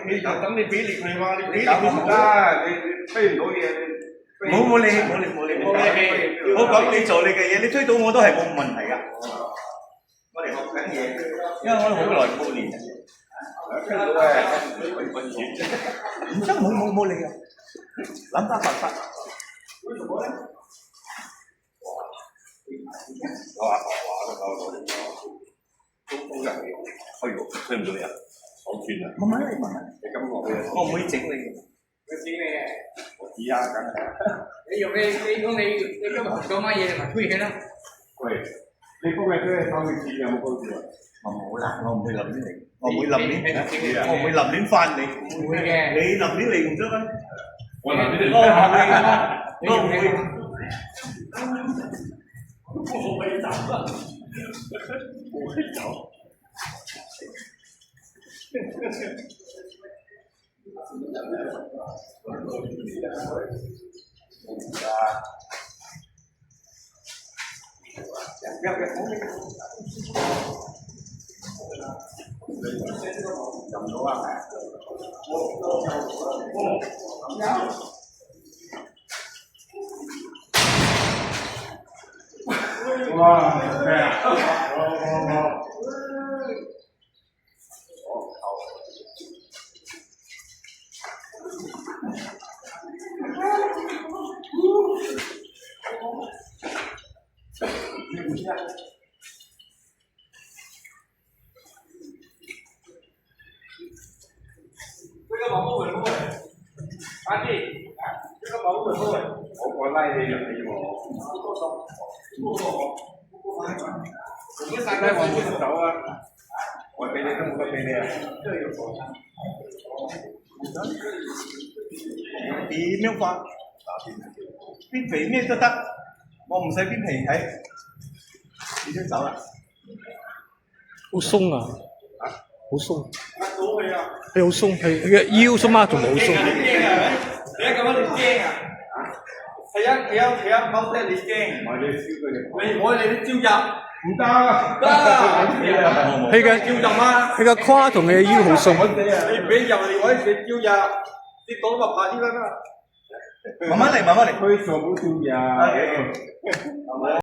你等你俾力佢嘛，你俾力佢唔得，你推唔到嘢，冇理，我講你做你嘅嘢，你推到我都係冇問題噶。我哋學緊嘢，因為我好耐冇練。唔得，冇理由，諗翻辦法。推唔到你啊！講轉啊！慢慢嚟，你咁落去啊！我唔會整你嘅。佢整你嘅。我知啊，梗係。你用你今日學咗乜嘢咪推起啦？喂，你今日推收你錢有冇高調啊？我冇啦，我唔會立亂嚟，我唔會立亂，我唔會立亂翻你。唔會嘅。你立亂嚟唔得咩？我立亂嚟。我唔會。我會走啊！我會走。哇！咩啊？這個保護會不會？阿弟，這個保護會不會？我拉你入嚟喎。我們三個往這走啊！我俾你，我俾你啊！點樣法？邊肥咩都得，我唔使邊皮睇。你先走啦。好鬆啊！好鬆。到佢啊！佢好鬆，佢嘅腰鬆啊，仲冇鬆。你咁樣你驚啊？係啊，踎低你驚。我哋招入唔得，佢嘅招入啊！佢嘅胯同佢嘅腰好鬆。你俾入嚟我哋招入，你講咪快啲啦！慢慢嚟，慢慢嚟。佢上冇招入。